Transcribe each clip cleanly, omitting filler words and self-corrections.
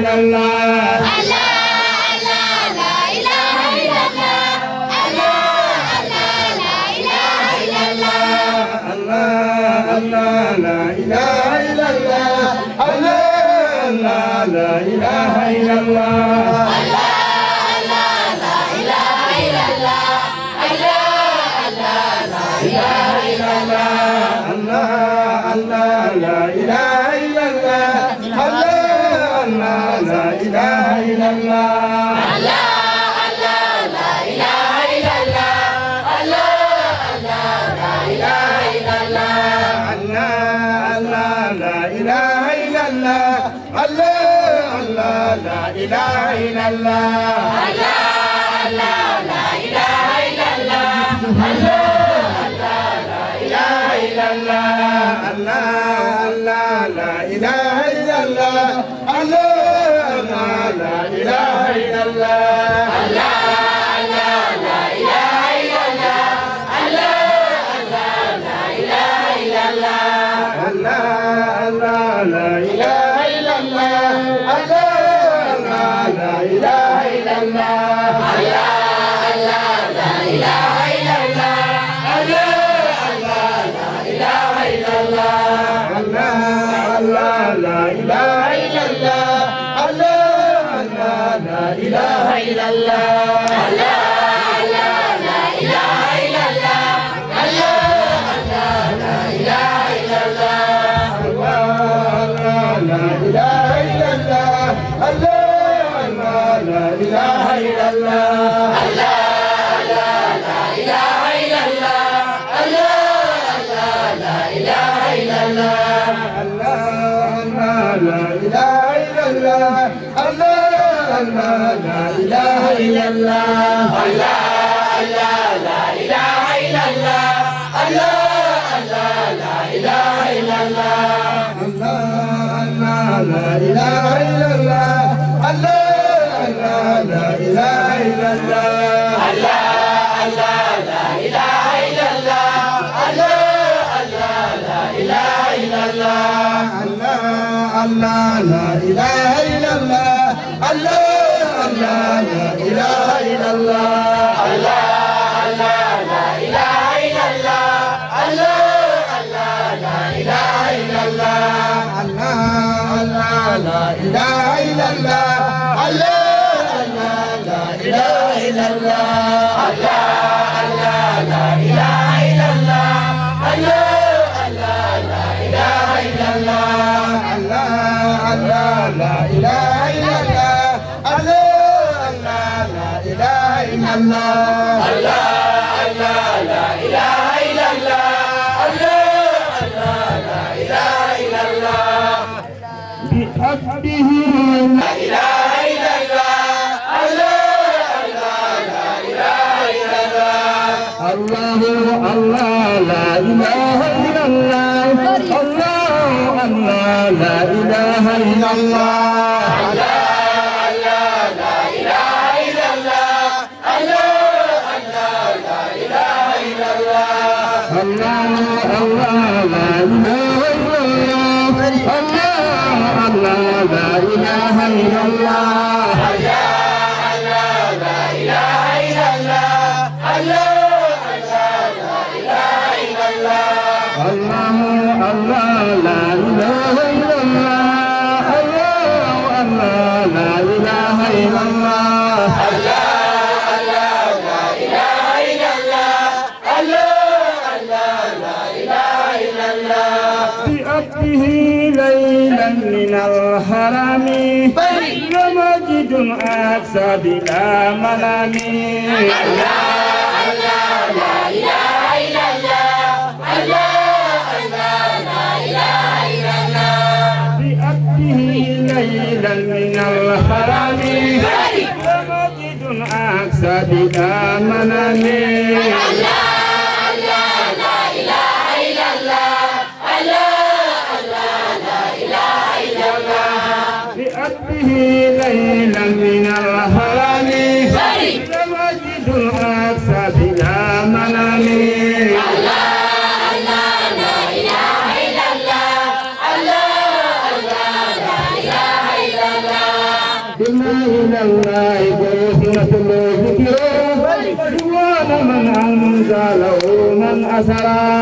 إلا الله لا إله إلا الله بلا ملامي بأبته ليلا من الحرام لمجد أقصى بلا ملامي بأبته ليلا من الحرام لمجد أقصى بلا ملامي نصرا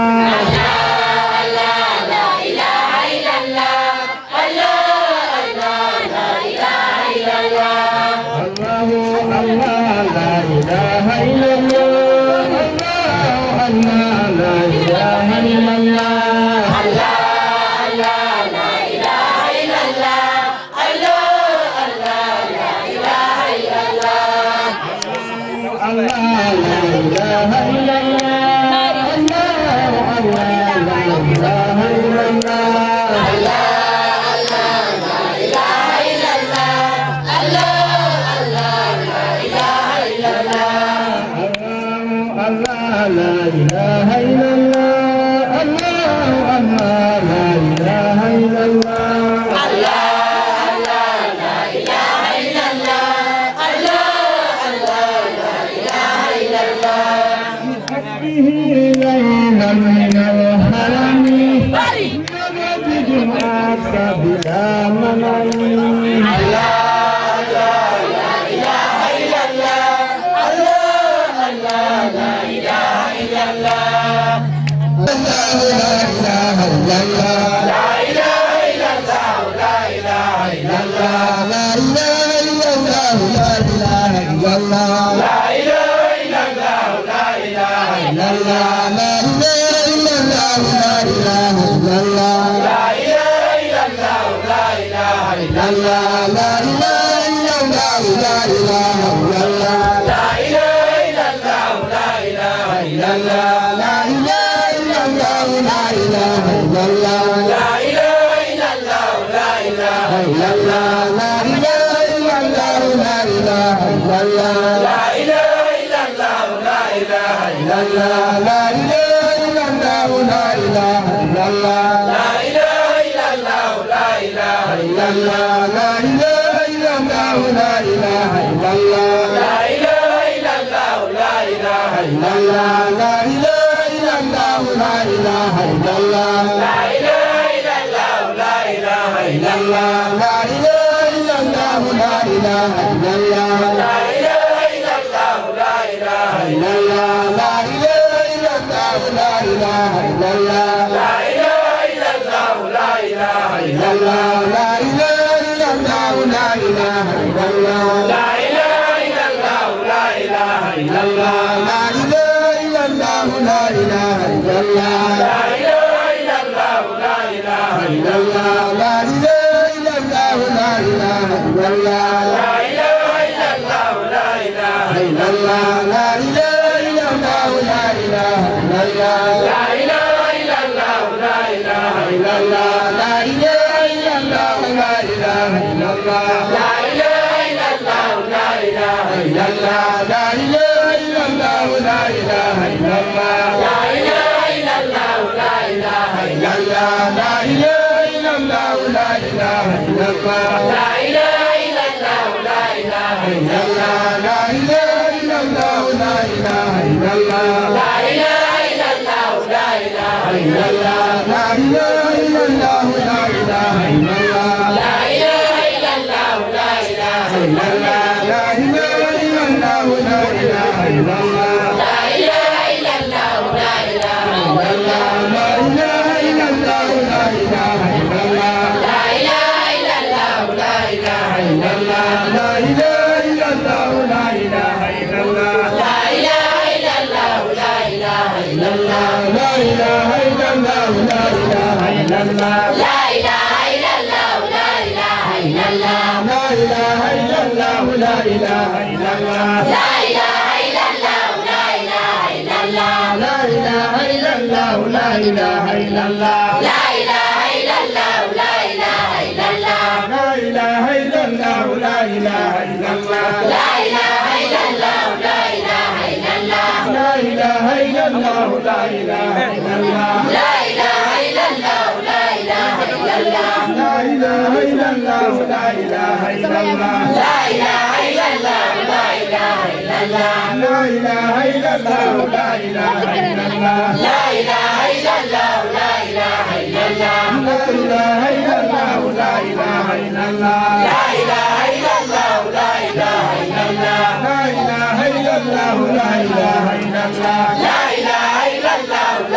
لا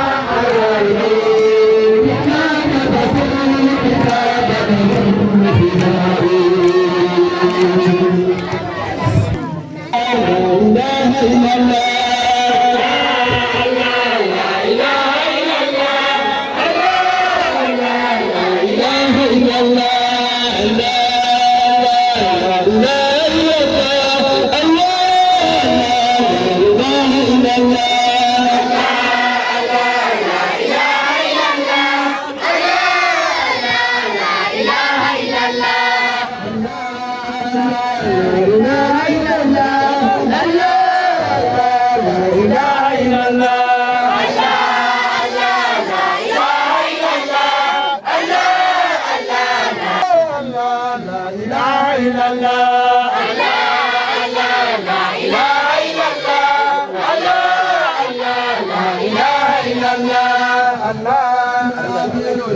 إلا الله الله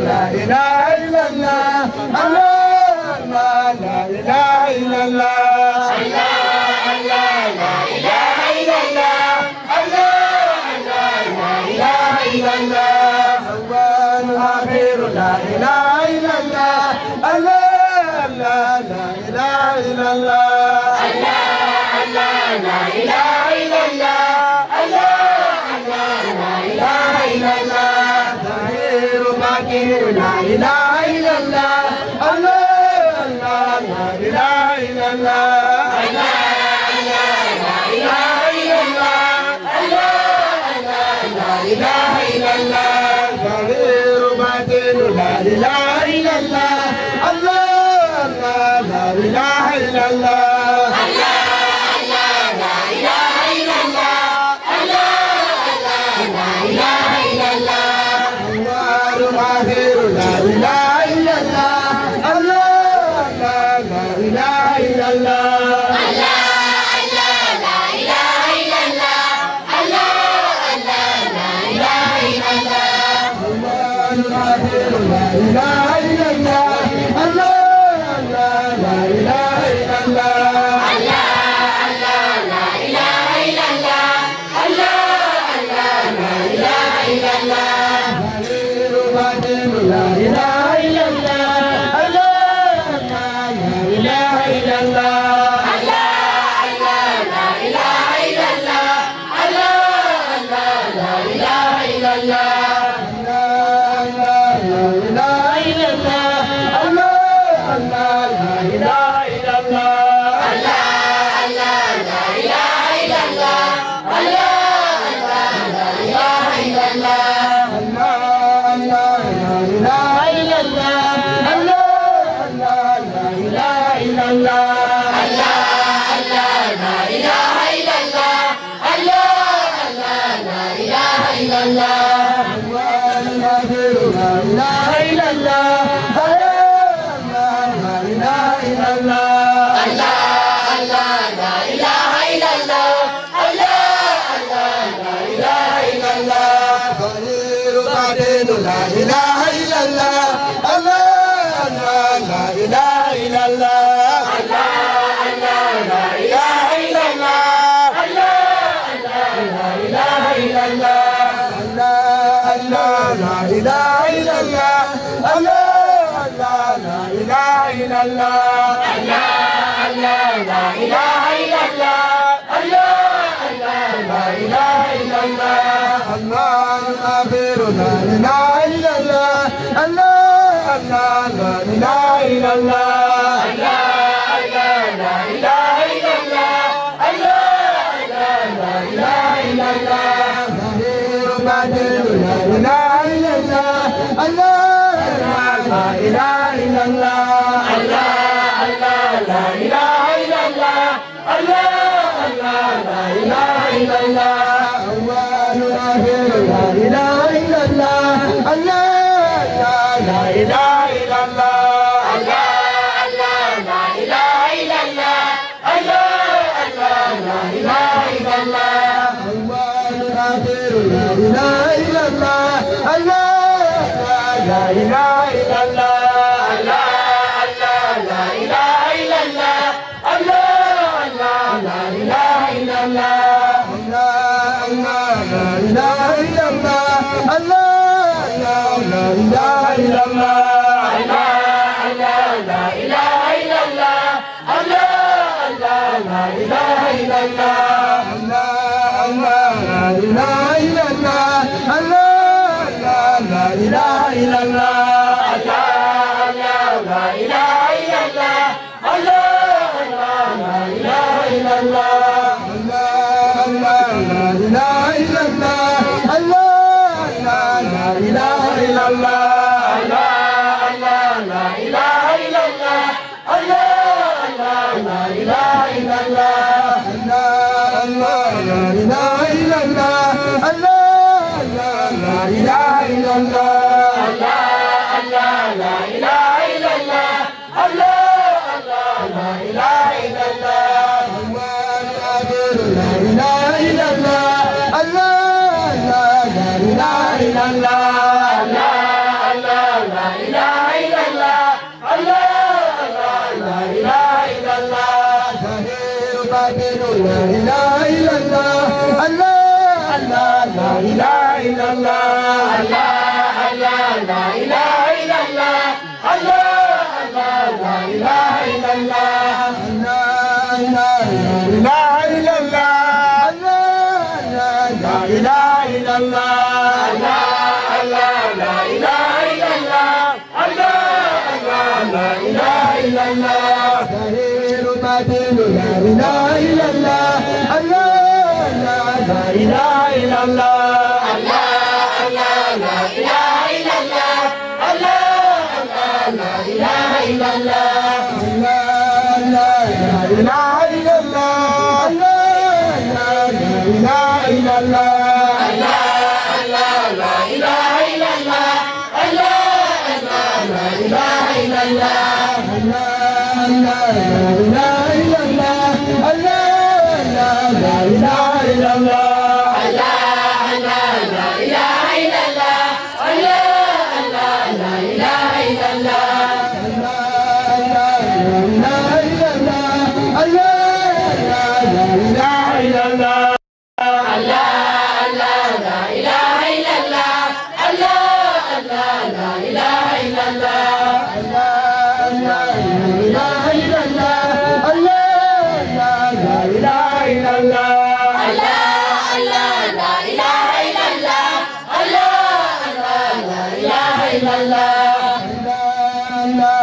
لا إله إلا الله الله لا إله إلا الله الله لا إله إلا الله الله لا إله إلا الله أول آخر لا إله إلا الله الله لا إله إلا الله الله لا إله إلا الله لا إله إلا الله الله لا إله إلا الله لا إله إلا الله لا إله إلا الله ظاهر باطن لا إله إلا الله الله لا إله إلا الله لا إله إلا الله لا إله إلا الله آخر لا إله إلا الله الله لا إله إلا الله لا إله إلا الله لا إله إلا الله آخر لا إله إلا الله الله لا إله إلا الله لا إله إلا الله لا إله إلا الله لا إله إلا الله لا إله إلا الله لا إله إلا الله لا إله إلا الله لا إله إلا الله لا إله إلا الله لا إله إلا الله لا إله إلا الله Allah إلا الله لا إله إلا الله لا إله إلا الله ظاهر باطن لا إله إلا الله لا إله إلا الله لا إله إلا الله لا إله إلا الله لا إله إلا الله لا إله إلا الله لا إله إلا الله لا إله إلا الله ظاهر باطن لا إله إلا الله لا إله إلا الله لا إله إلا الله لا إله إلا الله لا إله إلا الله لا إله إلا الله لا إله إلا الله لا إله إلا الله لا إله إلا الله لا إله إلا الله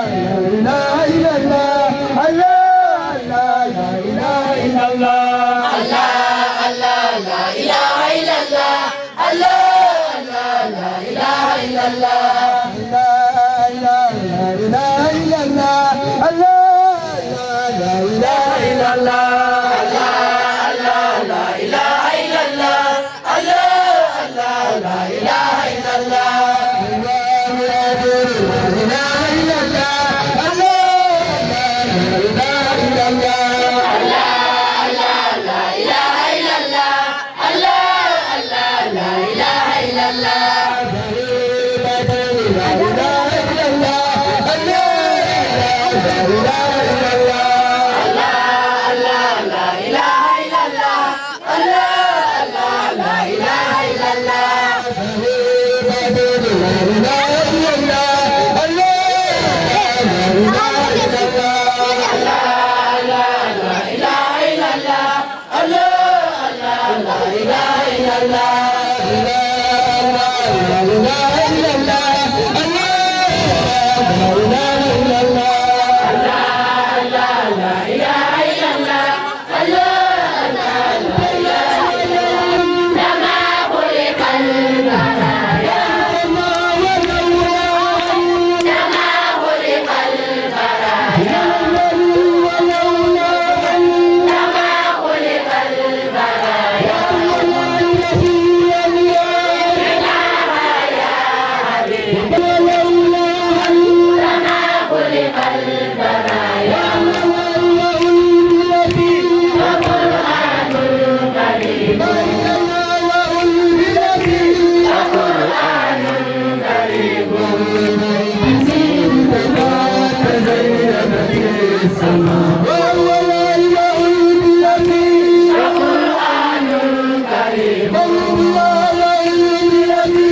لا إله إلا الله لا إله إلا الله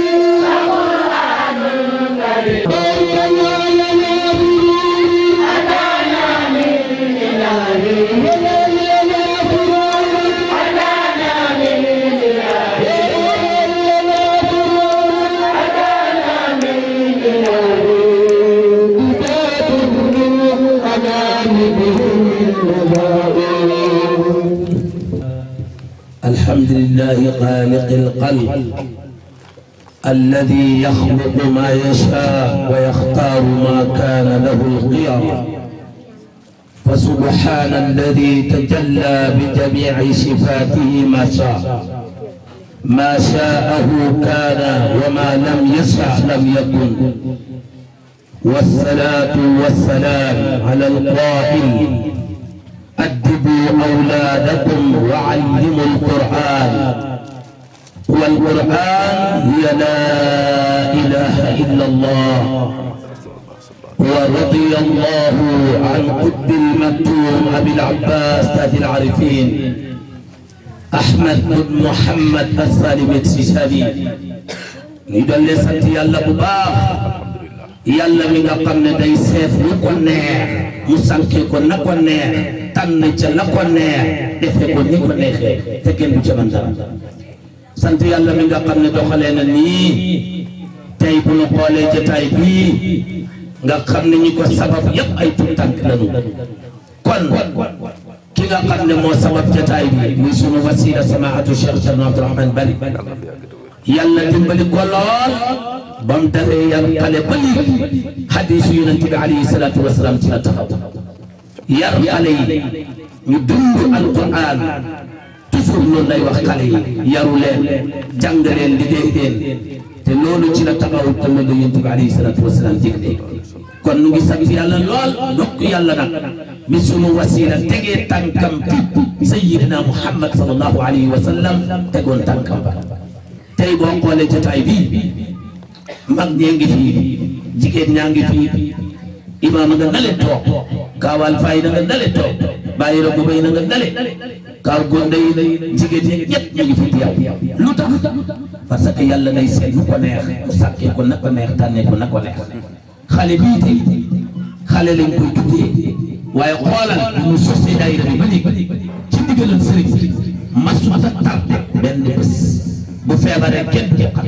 الحمد لله خالق القلب الذي يخلق ما يشاء ويختار ما كان له الخيار، فسبحان الذي تجلى بجميع صفاته ما شاء، ما شاءه كان وما لم يشأ لم يكن. والصلاة والسلام على القائل أدبوا أولادكم وعلموا القرآن والقرآن هي لا إله إلا الله. ورضي الله عن قطب المكتوم أبي العباس تاج العارفين أحمد بن محمد السالم السيسابي. ندل سنت يالا بو باخ يالا ميغا خامن داي سيف لوكو نيه مو سانكي كو نكو نيه تان تي لاكو نيه ديفي كو نيكو نيهé té kenn du ci man dara. sant yàlla mi nga xam ne doxalee na nii tey bu ñu xoolee jotaay bii nga xam ne ñi ko sabab yëpp ay tuut tànk lañu. kon ki nga xam ne moo sabab jotaay bi muy sunu wasila samaatu Cheikh Thierno Abdourahmane Bari yàlla dimbali ko lool ba mu dalee yar xale ba léegi hadiisu yonent bi alayhi salaatu wa salaam ci la taxaw yar xale yi ñu dund alquran. toujours loolu lay wax xale yi yaru leen jàng leen liggéey leen te loolu ci la taxaw tamit la yonent bi alayhi salaatu wa salaam digle. kon nu ngi sant yàlla lool dokk yàlla nag bi sunu wasila tegee tànkam fi sayyidina Muhammad sallallahu alayhi wa sallam tegoon tànkam ba. tey boo xoolee jotaay bi mag ñee ngi fi jigéen ñaa ngi fi imaam nga nale toog kaawal fay na nga nale toog bàyyi la ko bay na nga nale kaaw gonde yi jigéen ñi ñëpp ñu ngi fi teew. lu tax parce que yàlla day seet lu ko neex mu sàkkee ko na ko neex tànnee ko na ko neex. xale bii tey xale lañ koy tuddee waaye xoolal mu sosee daayira bi ba léegi ci ndigalal sëriñ masuta tar benn bés bu feebaree kenn du ko xam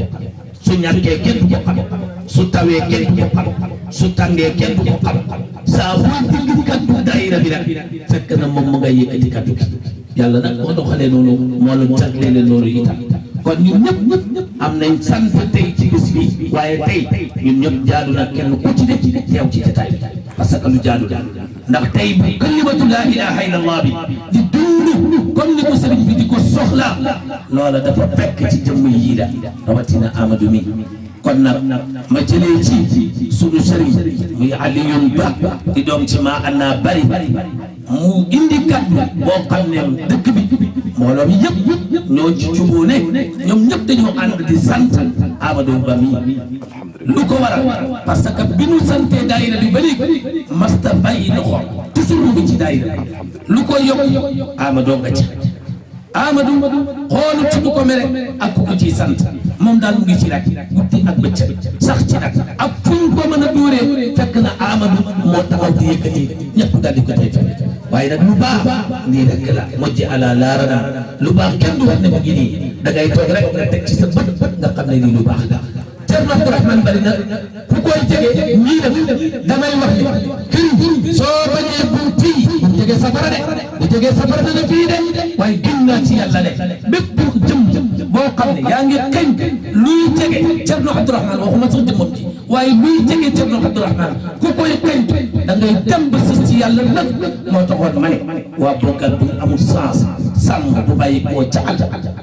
su ñàkkee kenn du ko xam su tawee kenn du ko xam su tàngee kenn du ko xam saa boo dégg kaddu daayira bi rek fekk na moom mu ngay yëkkati kaddu gi. yàlla nag moo doxalee noonu moo la jagleele loolu itam. kon ñun ñëpp am nañ sant tey ci bés bi waaye tey ñun ñëpp jaadu na kenn ku ci ne teew ci jotaay bi parce que lu jaadu ndax tey bu kalimatu laa ilaha illallah bi di dund comme ni ko sëriñ bi di ko soxla loola dafa fekk ci jëmm yii la rawatina Amadou mi. kon nag ma jëlee ci sunu sëriñ muy Alioune Ba di doom ci maa annaa bari mu indi kaddu boo xam ne dëkk bi mbooloo mi yëpp ñoo ci jubóo ne ñoom ñëpp dañoo ànd di sant Amadou Ba mi. lu ko waral parce que bi nu santee daayira bi ba léegi masta bàyyi loxo toujours mu ngi ci daayira lu ko yokk Amadou nga ci. Amadou xoolu ci du ko mere ak ku ko ciy sant moom daal mu ngi ci rek guddi ak bëccëg sax ci nag ak fu ñu ko mën a dóoree fekk na Amadou moo taxaw di yëkkati ñëpp daal di ko tey fekk waaye nag lu baax nii rek la mojji ala laarana lu baax kenn du wax ne mu ngi nii da ngay toog rek nga teg ci sa bët nga xam ne nii lu baax la. Thierno Abdourahmane Bari nag ku koy jege ñii nag damay wax ni kër soo bañee bu fii bu jegee safara de bu jegee safara dana fii de waaye gën naa ci yàlla de bépp jëm boo xam ne yaa ngi kañ luy jege Thierno Abdourahmane waxuma sax jëmmam ji waaye luy jege Thierno Abdourahmane ku koy kañ da ngay dem ba sës ci yàlla nag moo taxoon ma ne waa bokkal bu amul sens sàmm bu bàyyi koo ca àll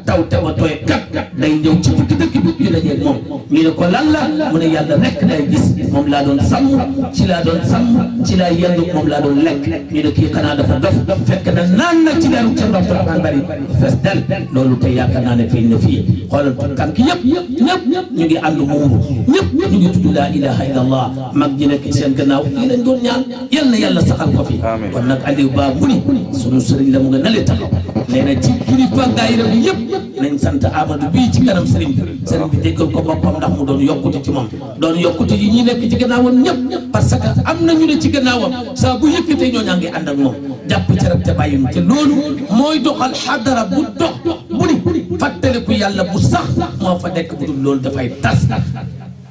taw te ba tooy kat day ñëw ci digg dëkk bi ñu dajeeg moom ñu ne ko lan la mu ne yàlla rek day gis moom laa doon sàmm ci laa doon sàmm ci laa yendu moom laa doon lekk ñu ne kii xanaa dafa dof fekk na naan na ci leeru Thierno Abdourahmane Bari fees del loolu tey yaakaar naa ne feeñ na fii xoolal tànk yëpp ñu ngi ànd muuru ñëpp ñu ngi tudd laa ilaha illallah mag ñi nekk ci seen gannaaw lii lañ doon ñaan yal na yàlla saxal ko fi. kon nag Aliou Ba mu ni sunu sëriñ la mu nga nale taxaw nee na ci kilifa daayira bi yëpp nañ sant Amadou bii ci kanam sëriñ bi déggal ko boppam ndax mu doon yokkute ci moom doon yokkute yi ñi nekk ci gannaawam ñëpp parce que am na ñu ne ci gannaawam saa bu yëkkatee ñoo ñaa ngi ànd ak moom jàpp ci rek te bàyyi te loolu mooy doxal xadara bu dox bu ni fàttaliku yàlla bu sax moo fa nekk bu dul loolu dafay tas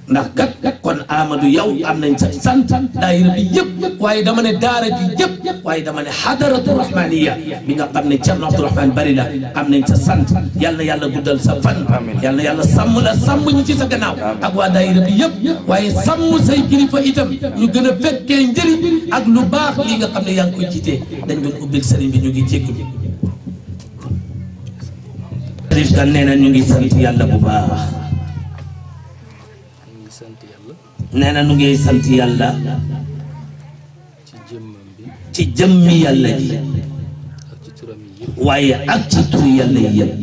ndax kat kon Amadou yow am nañ sa sant daayira bi yëpp waaye dama ne daara bi yëpp waaye dama ne xadaratu rahmaniya bi nga xam ne Thierno Abdourahmane Bari la am nañ sa sant yal na yàlla guddal sa fan yal na yàlla sàmm la sàmm ñu ci sa gannaaw ak waa daayira bi yëpp waaye sàmm say kilifa itam ñu gën a fekkee njëriñ ak lu baax lii nga xam ne yaa ngi koy jiitee dañ doon ubbil sëriñ bi ñu ngi jégalu. Sëriñ kan nee na ñu ngi sant yàlla bu baax. nee na nu ngay sant yàlla ci jëmmi yàlla ji waaye ak ci turi yàlla yi yëpp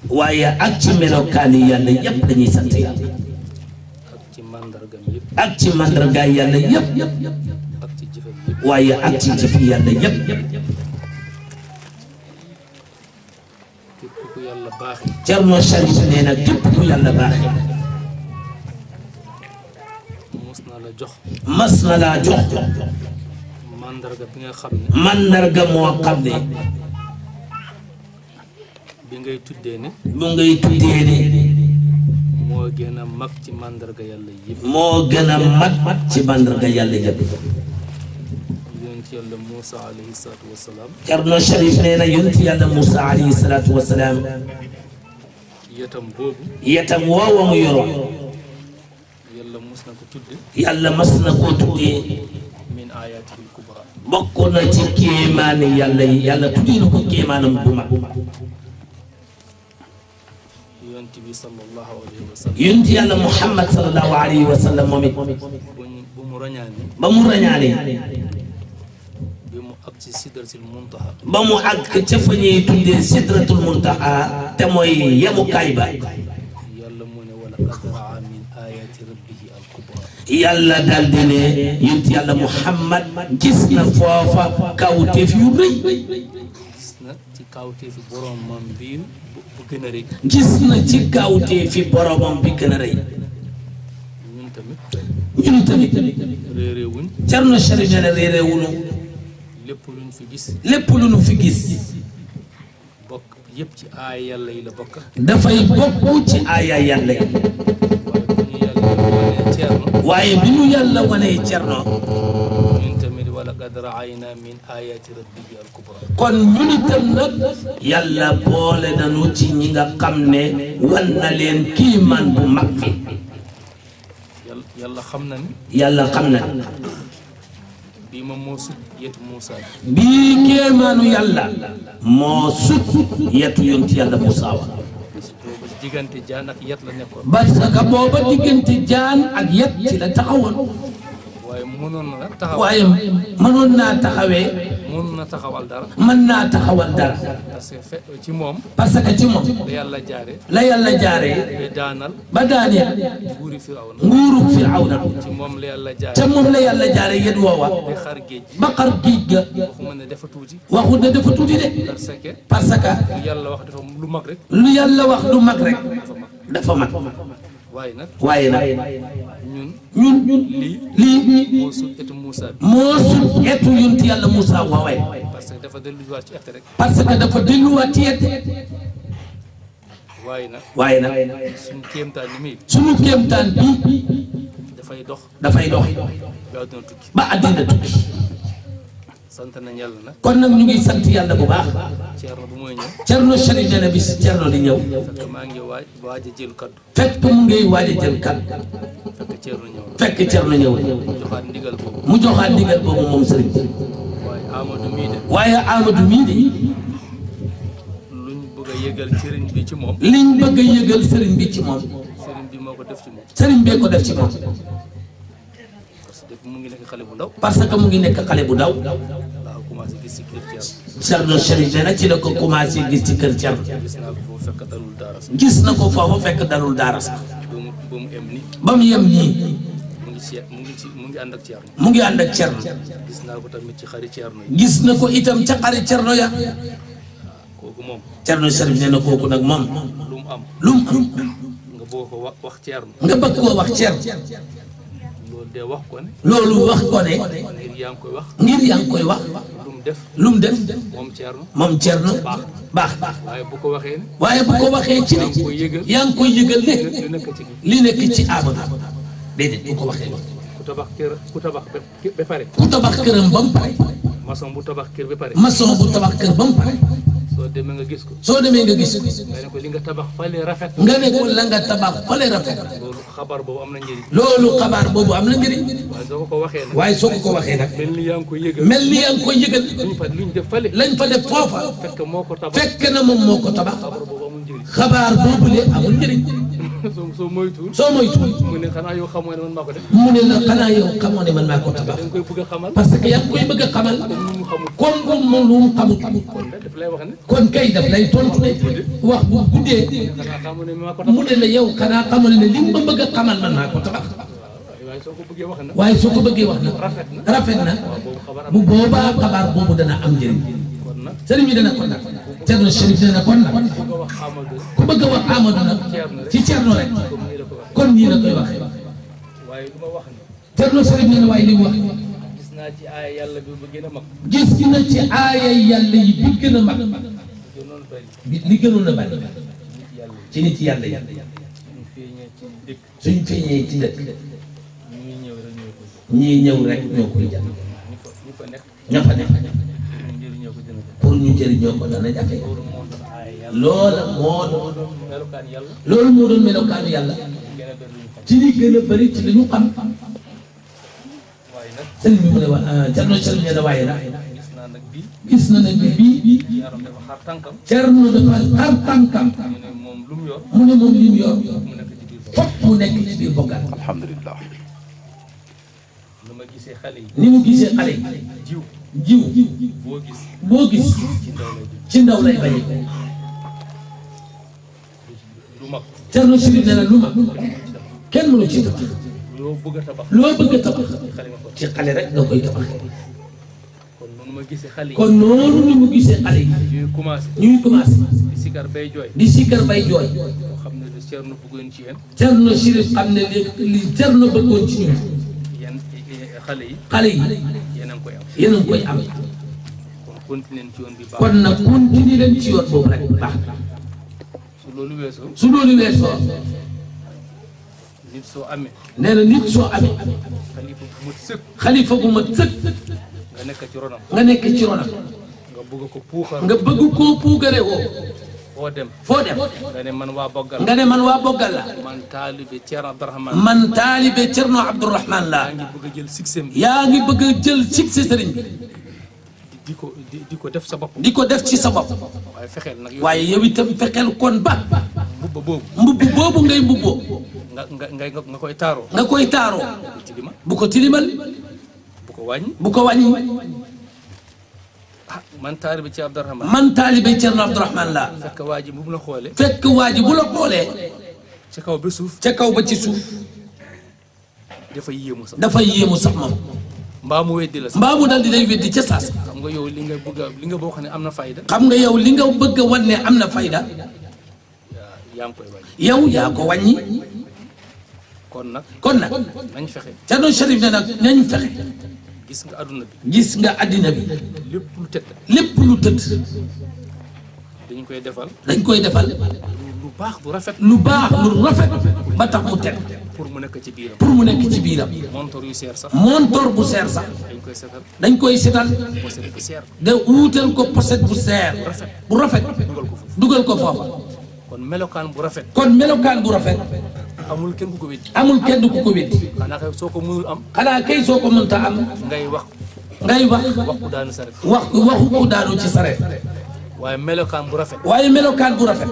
waaye ak ci melokaani yàlla yëpp dañuy sant yàlla ak ci mandargam yëpp ak ci mandargaay yàlla yëpp ak ci jëfam yëpp waaye ak ci jëfi yàlla yëpp képp ku yàlla baaxee Cerno Sharif nee na képp ku yàlla baaxee mos na la jox mas na laa jox mandarga bi nga xam ne mandarga moo xam ne bi ngay tuddee ne bu ngay tuddee ne moo gën a mag ci mandarga yàlla yëpp moo gën a mat ci mandarga yàlla yëpp yonent yàlla Muusa alayhi salaatu wasalaam Cerno Sharif nee na yonent yàlla Muusa alayhi salaatu wasalaam yetam boobu yetam woowa mu yoroon yàlla mos na ko tudde yàlla mas na koo tuddee min ayatil kubra bokk na ci kéemaani yàlla yi yàlla tuddee na ko kéemaanam bu mag yonent bi sallallahu alayhi wa sallam yonent yàlla Muhammad sallallahu alayhi wa sallam moom it bu mu rañaane ba mu rañaane bi mu ak ci sidratil muntaha ba mu àgg ca fa ñuy tuddee sidratul muntaha te mooy yemukaay ba yàlla mu ne wala qad raa min ayati rabbihi al kubra yàlla daal di ne yonent yàlla Muhammad gis na foofa kawteef yu rëy gis na ci kawteefi boromam bi bu gën a rëy gis na ci kawteefi boromam bi gën a rëy ñun tamit ñun tamit réeré wuñ Cerno Sharif nee na réeré wuñu lépp luñ fi gis lépp lu nu fi gis bokk yëpp ci aay yàlla yi la bokk dafay bokk ci aaya yàlla yi waaye bu ñu yàlla wanee Ceerno waaye bi ñu yàlla wanee Cerno ñun tamit wala qad raayna min ayati rabbihi al kubra kon ñun itam nag yàlla boole nañu ci ñi nga xam ne wan na leen kiimaan bu mag bi yàlla xam na ne yàlla xam na bii ma moo sut yetu Muusa bii kéemaanu yàlla moo sut yetu yonent yàlla Muusaa wa boobu diggante jaan ak yet la nekkoon parce que booba diggante jaan ak yet ci la taxawoon waaye mënoon na taxaw waaye mënoon naa taxawee mënoon na taxawal dara mën naa taxawal dara parce que ci moom parce que ci moom la yàlla jaare la yàlla jaaree ba daanal ba daaneel buuri Firawna nguurug Firawna ci moom la yàlla jaare ca moom la yàlla jaaree yet woowa ba xar géej ba xar géej ga waxuma ne dafa tuuti waxut ne dafa tuuti de parce que parce que lu yàlla wax dafa lu mag rek lu yàlla wax lu mag rek dafa mag waaye nag waaye nag ñun ñun lii moo sut etu Muusa bi moo sut etu yonent yàlla Muusaa waawee parce que dafa delluwaat ci ete rek parce que dafa delluwaat ci et waaye waaye nag nag suñu kéemtaan ni muy sunu kéemtaan bi dafay dox dafay dox ba àdduna tukki ba àddina tukki sant nañ yàlla nag kon nag ñu ngi sant yàlla bu baax Ceerno bu mooy ñëw Cerno Sharif nee na bis Cerno di ñëw fekk maa ngi waaj a jël kaddu fekk mu ngay waaj a jël kan fekk Ceerno ñëw na fekk Cerno ñëw joxaat ndigal boobu mu joxaat ndigal boobu moom sëriñ bi waaye Amadou mii de waaye Amadou mii de luñ bëgg a yëgal sëriñ bi ci moom liñ bëgg a yëgal sëriñ bi ci moom sëriñ bi moo ko def ci moom sëriñ bee ko def ci moom parce que mu ngi nekk xale bu ndaw parce que mu ngi nekk xale bu ndaw laa commencé gis ci kër Ceerno Cerno Sharif nee na ci la ko commencé gis ci kër Cerno gis naa ko foofu fekk dalul daara sax gis na ko foofu fekk dalul daara sax ba mu em ni ba mu yem nii mu ngi ànd ak Ceerno mu ngi ànd ak Cerno gis naa ko tamit ci xari Ceerno yi gis na ko itam ca xarit Cerno ya kooku moom Cerno Sharif nee na kooku nag moom lu mu am lu mu am nga boo ko wax Ceerno nga bëgg koo wax Cerno loolu de wax ko ne loolu wax ko ne ngir yaa ngi koy wax ngir yaa ngi koy wax lu mu def lu mu def moom Ceerno moom Cerno baax waaye bu ko waxee ne waaye bu ko waxee ci ne yaa ngi koy yëgal ne lu nekk ci li nekk ci Amadou déedéet bu ko waxee ku tabax kër ku tabax ba pare ku tabax këram ba mu pare maçon bu tabax kër ba pare maçon bu tabax kër ba mu pare soo demee nga gis ko soo demee nga gis nga ne ko li nga tabax fale rafet nga ne ko la nga tabax fale rafet loolu xabaar boobu am na njëriñ loolu xabaar boobu am na njëriñ waaye soo ko waxee nag waaye soo ko waxee nag mel ni yaa ngi koy yëgal mel ni yaa ngi koy yëgal luñ def fale lañ fa def foofa fekk moo ko tabax fekk na moom moo ko tabax xabaar boobu amul njëriñ xabaar boobu le amul njëriñ soo moytuwul mu ne xanaa yow xamoo ne man maa ko def mu ne la xanaa yow xamoo ne man maa ko tabax da nga koy bëgg a xamal parce que yaa ngi koy bëgg a xamal comme moom lu mu xamul daf lay wax ne kon kay daf lay tontu ne wax bu guddee xanaa xamoo ne maa ko mu ne la yow xanaa xamal ne li ma bëgg a xamal man maa ko tabax waaye soo ko bëggee wax na waaye soo ko bëggee wax na rafet na bu boobaa xabaar boobu dana am njëriñ sëriñ bi dana kon nag Cerno Chérif dana kon nag ku bëgg a wax Amadou nag ci Cerno rek kon nii la koy waxee waaye du ma wax ne Cerno Chérif nee na waaye li mu wax gis naa ci aaya yàlla bi ba gën a mag gis na ci aaya yàlla yi bi gën a mag li gënoon a bari ci nit yàlla yi suñ feeñee ci dëkk ñii ñëw rek ñoo koy jàpp ña fa nekk pour ñu jëriñoo ko dana jafe loolu moo doon melokaanu yàlla ci li gën a bëri ci li ñu xam sëñ bi mu ne waa Cerno Chérif nee na waaye nag gis na ne bii Cerno dafa xar tànkam mu ne moom li mu yor fop mu nekk ci biir bokkaat alhamdulillah ni mu gisee xale yi jiw boo gis ci ndaw lay bañe Cerno Chérif nee na lu mag kenn mënu ci tabax loo bëgg a tabax ci xale rek nga koy tabax kon noonu ni mu gisee xale yi ñuy commencé di sikar bay jooy Cerno Chérif xam ne li Cerno bëggoon ci ñun xale yi yéen a ngi koy am kon nag continue leen ci yoon boobu rek baax na su loolu weesoo nee na nit soo amee xalifa bu mat sëkk nga nekk ci ronam nga bëgg koo puugare woo foo dem nga ne man waa Boggal la man taalibe Cerno Abdourahmane la yaa ngi bëgg a jël succès sëriñ bi di ko def sa bopp ci sa bopp waaye yow itam fexeel kon ba mbubb boobu ngay mbubboo nga koy taaroo bu ko tilimal bu ko wàññi man taalibe Cerno Abdourahmane la fekk waa ji bu la xoolee ca kaw ba suuf ca kaw ba ci suuf dafa yéemu sax moom mbaa mu weddi la sax mbaa mu dal di lay weddi ca saas xam nga yow li nga boo xam ne am na fayda xam nga yow li nga bëgg a wan ne am na fayda yaa ngi koy wàññi yow yaa ko wàññi kon nag nañ fexe Cerno Chérif ne nag nañ fexe gis nga adduna bi gis nga addina bi lépp lu tëdd dañ koy defal lu baax lu rafet ba tax mu teg pour mu nekk ci biiram montor bu seer sax dañ koy setal de wuutal ko poset bu seer bu rafet dugal ko foofa kon melokaan bu rafet amul kenn ku ko weddi xanaa kay soo ko mënul am xanaa kay soo ko mënta am ngay wax ku daanu saret waxu ku daanu ci saret waaye melokaan bu rafet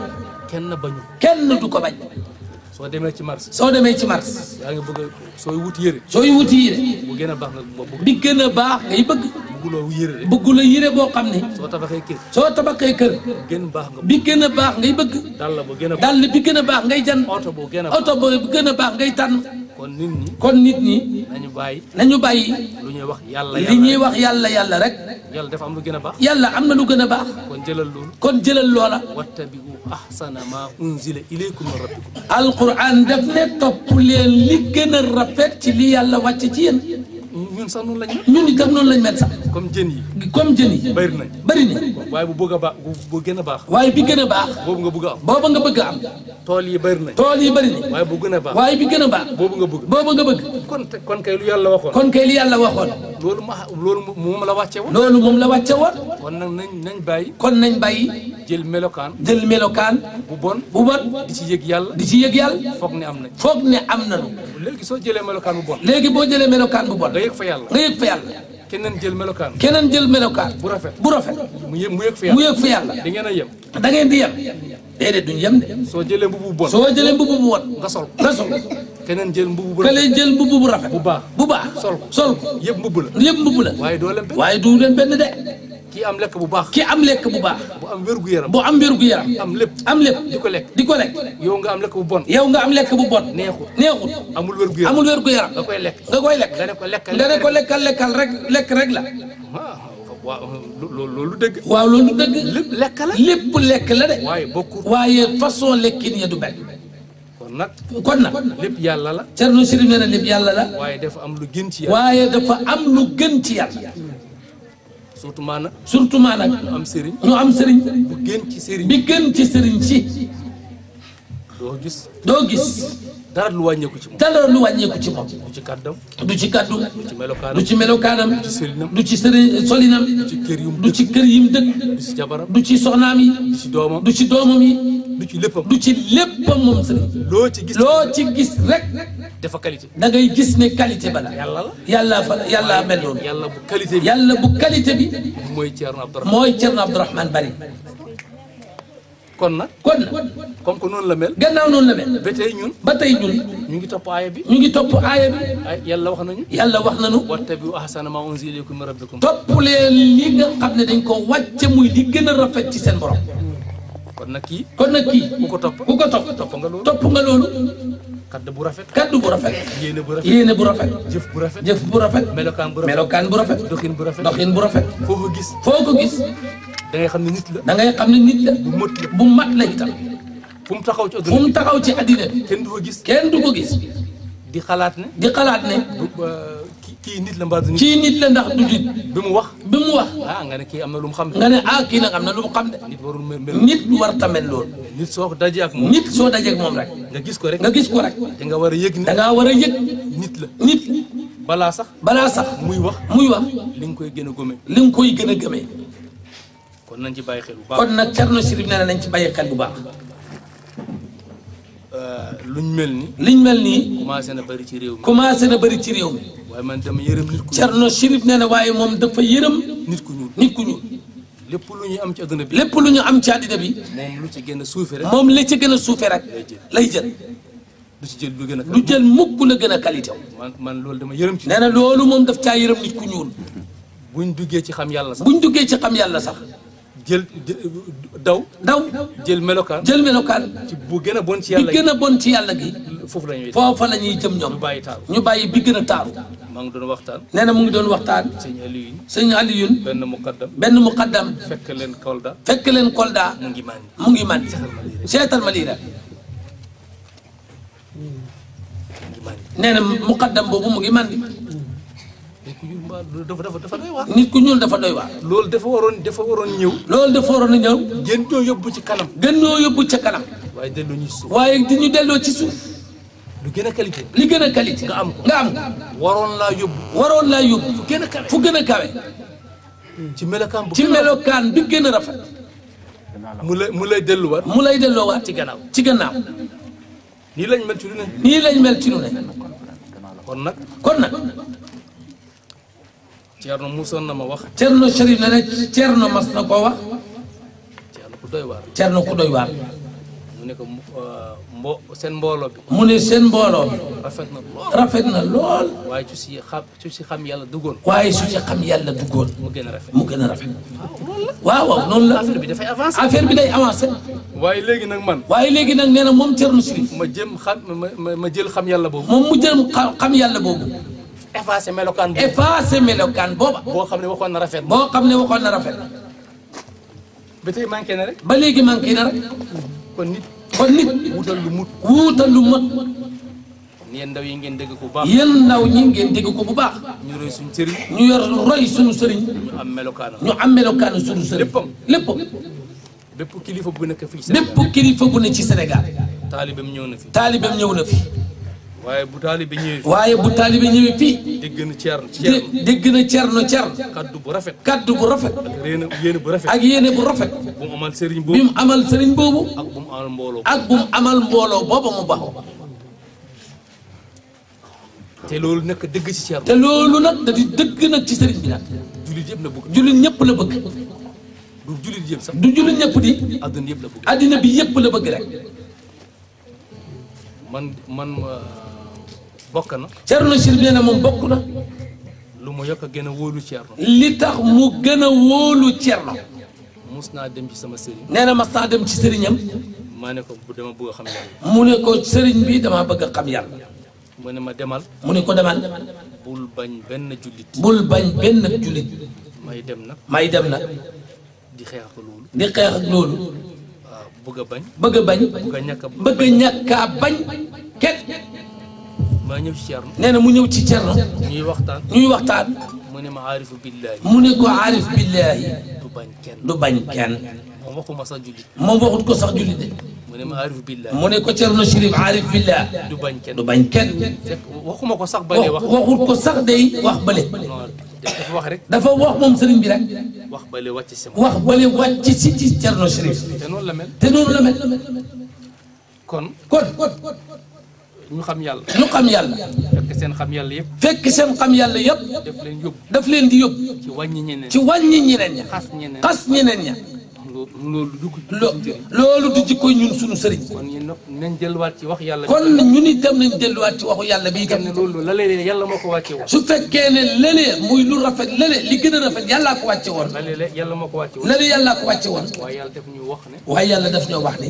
kenn du ko bañ soo demee ci marché yaa ngi bëgg sooy wuti yére bu gën a baax nga bi gën a baax ngay bëgg bëgguloo yére boo xam ne soo tabaxee kër bi gën a baax ngay bëgg dàll bi gën a baax ngay jënd oto bu gën a baax ngay tànn kon nit ñi nañu bàyyi lu ñuy wax li ñuy wax yàlla rek yàlla dafa am lu gën a baax yàlla am na lu gën a baax kon jëlal loola wattabi'u ahsana ma unzila ilaykum min rabbikum alquran def ne topp leen li gën a rafet ci li yàlla wàcce ci yéen ñun sax noonu lañ ñun itam noonu lañ mel sax comme jën yi bëri nañ waaye bu bëgg a baax bu gën a baax waaye bi gën a baax boobu nga bëgg a am tool yi bëri nañ waaye bu gën a baax waaye bi gën a baax boobu nga bëgg kon kay lu yàlla waxoon loolu moom la wàcce woon kon nag nañ bàyyi jël melokaan bu bon di ci yëg yàlla foog ne am nañu léegi soo jëlee melokaan bu bon nga yëg fa yàlla keneen jël melokaan bu rafet mu yëg fa yàlla da ngeen di yem déedéet duñ yem de. soo jëlee mbubu bu bon. soo jëlee mbubu bu bon. nga sol nga sol. keneen jël mbubu bu rafet jël mbubu bu rafet. bu baax bu baax. sol ko yëpp mbubu la. yëpp mbubu la. waaye doo leen benn. waaye du leen benn de. kii am lekk bu baax. kii am lekk bu baax. bu am wérgu yaram. bu am wérgu yaram. am lépp. am lépp di ko lekk. di ko lekk. yow nga am lekk bu bon. yow nga am lekk bu bon. neexut. amul wérgu yaram. amul wérgu yaram. nga koy lekk. nga koy lekk. nga ne ko lekkal. nga ne ko lekkal rek lekk rek la. waaw loolu dëgg. waaw loolu dëgg. lépp lekk la. lépp lekk la de. waaye bokkul. waaye façon lekkin ya du benn. kon nag lépp yàlla la. Thierno Chérif nee na lépp yàlla la. waaye dafa am lu gën ci yàlla. waaye dafa am lu gën ci yàlla. surtout maanaam. surtout maanaam. ñu am sëriñ. ñu am sëriñ. bu gën ci sëriñ. bi gën ci sëriñ si. doo gis. dara lu wàññeeku ci moom. dara lu wàññeeku ci moom. du ci kàddam. du ci kàddum. du ci melokaanam. du ci melokaanam. du ci sëriñ solinam. du ci kër yim dëkk. du ci jabaram. du ci soxnaam yi. du ci doomam. du ci doomam yi. du ci léppam. du ci léppam moom sëriñ. loo ci gis rek. dafa qualité. da ngay gis ne qualité ba la. yàlla la. yàlla mel noonu. yàlla bu qualité bi. mooy Thierno Abdourahmane Bari. kon nag comme que noonu la mel. gannaaw noonu la mel. ba tey ñun. ñu ngi topp aaya bi. yàlla wax nañu. wax nañu. wattabi'u ahsana ma unzila ilaykum min rabbikum. topp leen li nga xam ne dañ ko wàcce muy li gën a rafet ci seen borom. kon nag kii. ku ko topp. topp nga loolu. kaddu bu rafet. yéene bu rafet. jëf bu rafet. melokaan bu rafet. doxin bu rafet. foo ko gis. da ngay xam ne nit la. bu mat la itam. fu mu taxaw ci àddina bi. kenn du ko gis. di xalaat ne. kii nit la mbaa du nit. kii nit la ndax du nit. bi mu wax. nga ne kii am na lu mu xam. nga ne kii nag am na lu mu xam de. nit war tamit loolu. nit soo dajee ak moom. rek. nga gis ko rek. da nga war a yëg ne. nit la. balaa sax. muy wax. li nga koy gën a gëmee. kon nañ ci bàyyi xel bu baax. kon nag Thierno Chérif nee na nañ ci bàyyi xel bu baax. liñ mel nii. commencé na bëri ci réew mi. waaye man dama yërëm nit ku ñuul. Thierno Chérif nee na waaye moom dafa yërëm. nit ku ñuul. lépp lu ñu am ci àddina bi. moom lu ci gën a suufe rek. lay jël. du jël mukk la gën a qualité. man loolu dama yërëm ci. nee na loolu moom daf caa yërëm nit ku ñuul. buñ duggee ci xam yàlla sax. jël daw. jël melokaan. ci bu gën a bon ci yàlla gi. foofu la ñuy jëm ñoom. ñu bàyyi bi gën a taaru. maa ngi doon waxtaan. nee na mu ngi doon waxtaan. sëñ Alioune. benn muqaddam. fekk leen Kolda. mu ngi màndi. seetal ma lii rek. nee na muqaddam boobu mu ngi màndi. dafa doy waar. nit ku ñuul dafa doy waar. loolu dafa waroon ñëw. gën ñoo yóbbu ci kanam. waaye delloo ñu suuf. waaye di ñu delloo ci suuf. lu gën a qualité. li gën a qualité. nga am ko. waroon laa yóbbu. fu gën a kawe. ci melokaan bi gën a rafet. mu lay delloowaat. ci gannaaw. nii lañ mel ci lu ne. kon nag. Thierno musoon na ma wax. Thierno Chérif na ne Thierno mas na koo wax. Thierno ku doy waar. mu ne ko seen mbooloo bi. mu ne seen mbooloo bi. rafet na lool. waaye su ci xam yàlla duggoon. mu gën a rafet. waaw noonu la. affaire bi day avancé. waaye léegi nag nee na moom Thierno Chérif. ma jël xam yàlla boobu. moom mu jël xam yàlla boobu. effacé melokaan booba. boo xam ne waxoon na rafet. ba tey manqué na rek. ba léegi manqué na rek. kon nit. wuutal lu mot. yéen ndaw yi ngeen dégg ko bu baax. bu baax. ñu roy suñu sëriñ. roy suñu sëriñ. ñu am melokaanam. suñu sëriñ. léppam. bépp kilifa bu nekk fii. ci Sénégal. taalibeem ñëw na fi. waaye bu taalibe ñëwee fii. dégg na Thierno. kaddu bu rafet. ak yéene bu rafet. bu mu amal sëriñ boobu. ak bu mu amal mbooloo booba mu baax. te loolu nekk dëgg ci Thierno. te loolu nag da di dëgg nag ci sëriñ bi nag. jullit yëpp la bëgg. jullit ñëpp la bëgg. du jullit yëpp sax du jullit ñëpp di adduna yëpp la bëgg addina bi yëpp la bëgg rek man bokk na Cerno Chérif nee na moom bokk na lu mu yokk a gën a wóolu Cerno li tax mu gën a wóolu Cerno mus naa dem ci sama sëriñ nee na mas naa dem ci sëriñam maa ne ko dama bëgg a xam yàlla mu ne ko sëriñ bi dama bëgg a xam yàlla mu ne ma demal mu ne ko demal bul bañ benn jullit bul bañ benn jullit may dem nag di xeex ak loolu di xeex ak loolu waaw bëgg a bañ bëgg a bañ bëgg a ñàkk a bañ kenn maa ñëw ci Cerno nee na mu ñëw ci Cerno ñuy waxtaan mu ne ma aarifu billaahi mu ne ko aarif billaahi du bañ kenn moom waxuma sax jullit moom waxut ko sax jullit de mu ne ma aarifu billaahi mu ne ko Cerno Chérif aarif billaahi du bañ kenn waxuma ko sax bale waxut ko sax day wax bale dafa wax rek dafa wax moom sëriñ bi rek wax bale wàcc si wax bale wàcc si ci Cerno Chérif te noonu la mel kon ñu xam yàlla fekk seen xam yàlla yëpp daf leen di yóbbu ci wàññi ñeneen ña xas ñeneen ña loolu du jikko ñun suñu sëriñ kon nañ delluwaat ci wax yàlla kon ñun itam nañ delluwaat ci waxu yàlla bi itam ne loolu lalee yàlla moo ko wàcce woon su fekkee ne lalee muy lu rafet lalee li gën a rafet yàllaa ko wàcce woon lalee yàlla moo ko wàcce woon lalee yàllaa ko wàcce woon waaye yàlla daf ñu wax ne waaye yàlla daf ñoo wax ne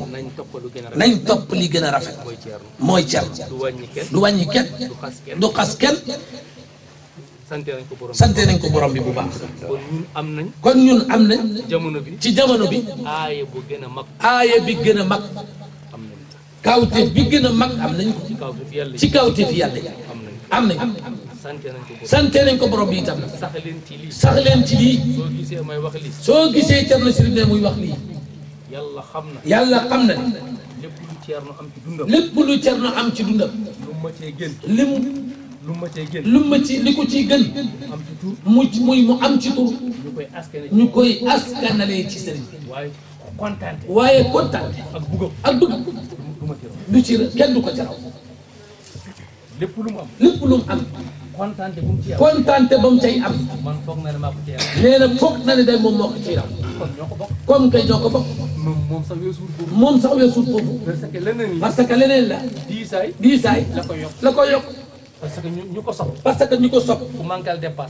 nañ topp li gën a rafet mooy Cerno du wàññi kenn du xas kenn sante nañ ko borom bi bu baax kon ñun am nañ ci jamono bi aaya bu gën a mag aaya bi gën a mag kawteef bi gën a mag am nañ ko ci kawteef yàlla yi am nañ sante nañ ko borom bi itam sax leen ci lii soo gisee Cerno Chérif ne muy wax lii yàlla xam na lépp lu Cerno am ci dundam lu ma ci li ko ciy gën mu am ci tur ñu koy askanalee ci sëriñ waaye kontaan ak bëgg du ci kenn du ko ci raw lépp lu mu am kontaante ba mu cay am nee na foog na ne day moom moo ko ciy raw comme kay ñoo ko bokk moom sax weesuut foofu parce que leneen la diisaay la ko yokk parce que ñu ko sopp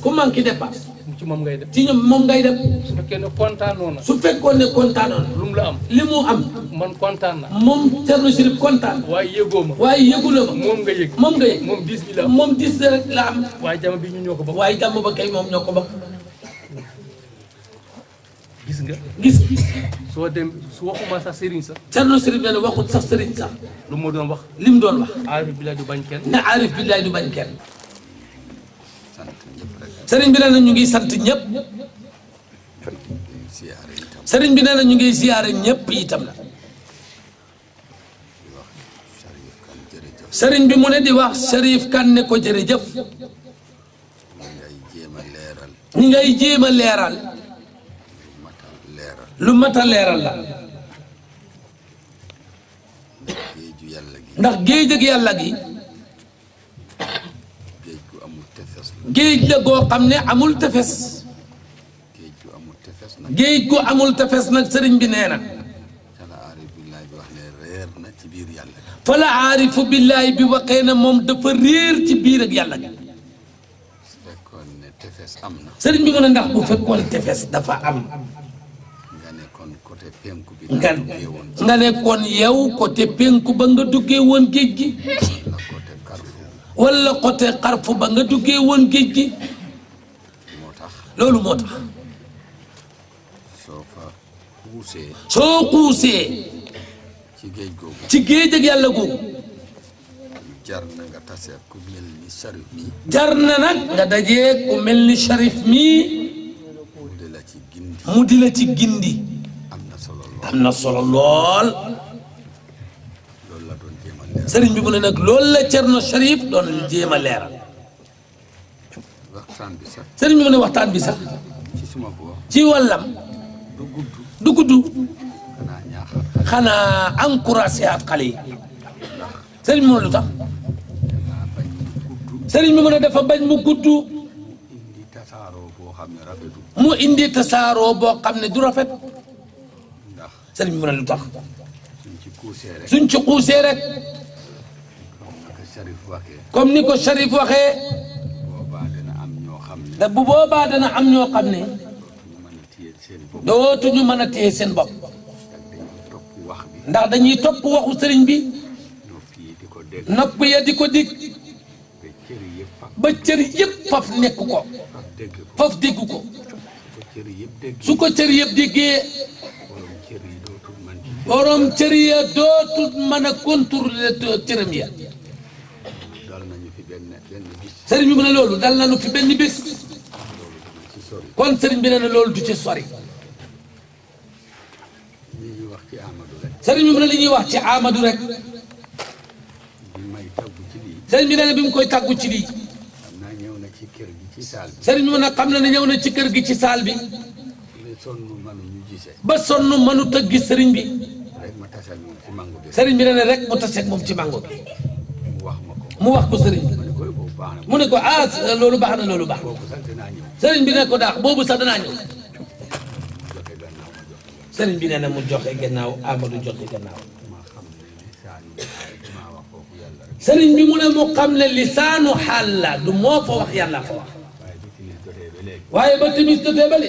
ku manqué dépasse ci moom ngay dem ci ñoom moom ngay dem su fekkee ne kontaanoo na su fekkoon ne kontaanoo na lu mu la am li mu am man kontaan na moom Cerno Chérif kontaan waaye yëgoo ma waaye yëgu la ma moom nga yëg moom 10 bi la am moom 10 rek la am waaye jàmm bi ñu ñoo ko bokk waaye jàmm ba kay moom ñoo ko bokk gis soo dem su waxuma sax sëriñ sax Cerno Chérif ne waxut sax sëriñ sax lu mu doon wax li mu doon wax aarif billaay du bañ kenn ne aarif billaay du bañ kenn sëriñ bi nee na ñu ngi sant ñëpp sëriñ bi nee na ñu ngi ziyaare ñëpp itam la sëriñ bi mu ne di wax Chérif Kane ne ko jërëjëf ñi ngay jéem a leeral lu mat a leeral la ndax géej ak yàlla gi géej la goo xam ne amul tefes géej gu amul tefes nag sëriñ bi nee na fa la aarifu billaahi bi waxee na moom dafa réer ci biir ak yàlla gi sëriñ bi mu ne ndax bu fekkoon tefes dafa am nga ne kon yow côté penku ba nga duggee woon géej gi wala côté xarfu ba nga duggee woon géej gi loolu moo tax soo xuusee ci géej ak yàlla googu jar na nag nga dajee ku mel ni Cherif mii mu di la ci gindi am na solo lool sëriñ bi mu ne nag loolu la Cerno Cherif doon jéem a leeral sëriñ bi mu ne waxtaan bi sax ci wàllam du gudd xanaa encouragé at xale yi sëriñ bi mu ne lu tax sëriñ bi mu ne dafa bañ mu gudd mu indi tasaaroo boo xam ne du rafet sëriñ bi mu ne lu tax suñ ci xuusee rek comme ni ko Cherif waxee da bu boobaa dana am ñoo xam ne dootuñu mën a téye seen bopp ndax dañuy topp waxu sëriñ bi nopp ya di ko dig ba cër yëpp faf nekk ko faf dégg ko su ko cër yëpp déggee borom cër ya dootul mën a contrôler cëram ya sëriñ bi mu ne loolu dal nañu fi benn bés kon sëriñ bi ne na loolu du ci sori sëriñ bi mu ne li ñuy wax ci Amadou rek sëriñ bi ne na bi mu koy tàggu ci lii sëriñ bi mu ne xam na ne ñëw na ci kër gi ci saal bi ba sonn mënut a gis sëriñ bi sëriñ bi ne na rek mu taseeg moom ci mango bi mu wax ko sëriñ bi mu ne ko ah loolu baax na loolu baax sëriñ bi ne ko daax boobu sax danaa ñëw sëriñ bi nee na mu joxe gannaaw Amadou joxe gannaaw sëriñ bi mu ne mu xam ne lisaanu xaal la du moo fa wax yàlla fa wax waaye ba timis jotee bale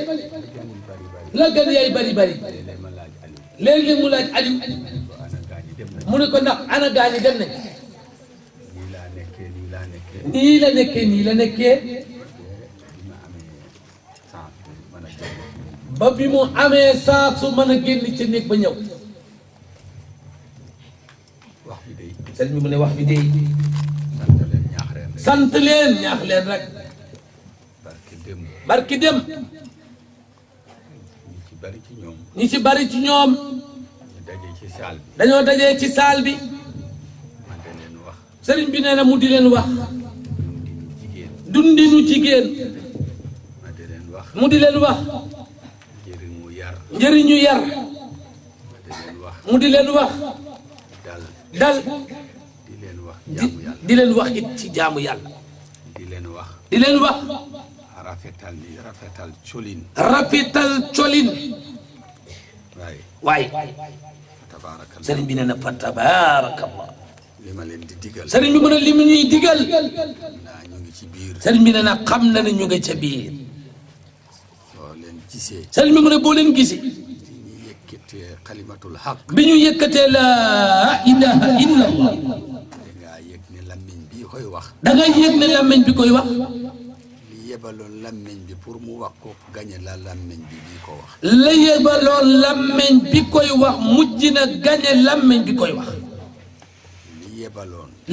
la gan yaay bari bari léeg-léeg mu laaj Aliou mu ne ko ndax ana gaañi dem nañ nii la nekkee nii la nekkee ba bi mu amee saa su mën a génn ci néeg ba ñëw sëriñ bi mu ne wax bi dey sant leen ñaax leen rek barki dem ñi ci bari ci ñoom dañoo dajee ci saal bi sëriñ bi nee na mu di leen wax dundinu jigéen mu di leen wax njëriñu yar mu di leen wax dal di leen wax it ci jaamu yàlla di leen wax rafetal colin waaye sëriñ bi nee na fa tabaarakallah sëriñ bi mu ne li mu ñuy digal sëriñ bi nee na xam na ne ñu nga ca biir sëriñ bi mu ne boo leen gisee bi ñu yëkkatee laa ilaha illa allah da nga yëg ne làmmeñ bi koy wax li yebaloon làmmeñ bi pour mu wax ko gañe la làmmeñ bi bii ko wax la yebaloon làmmeñ bi koy wax mujj na gañe làmmeñ bi koy wax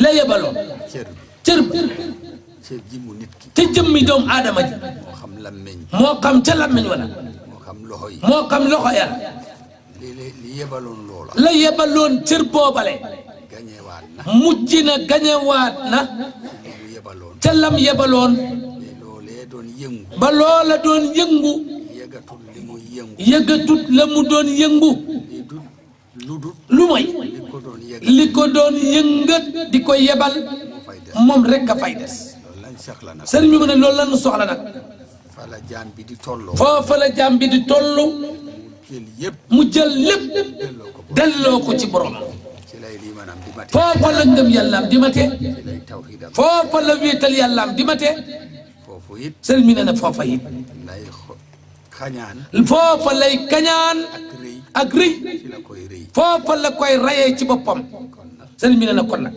la yebaloon cër bi cër ji mu nit ki te jëmmi doomu aadama ji moo xam làmmeñ moo xam ca làmmeñ wala moo xam loxo yi moo xam loxo ya li yebaloon loola la yebaloon cër boobale gañewaat na mujj na gañewaat na ca lam yebaloon ba loola doon yëngu yëgatut la mu doon yëngu lu mooy li ko doon yëngat di ko yebal moom rek a fay des sëriñ bi mu ne loolu lañu soxla nag foofa la jaam bi di tollu mu jël lépp delloo ko ci borom foofa la ngëm yàllaam di mate foofa la wéetal yàllaam di mate sëriñ bi nee na foofa it foofa lay kañaan ak rëy foofa la koy rayee ci boppam sëriñ bi nee na kon nag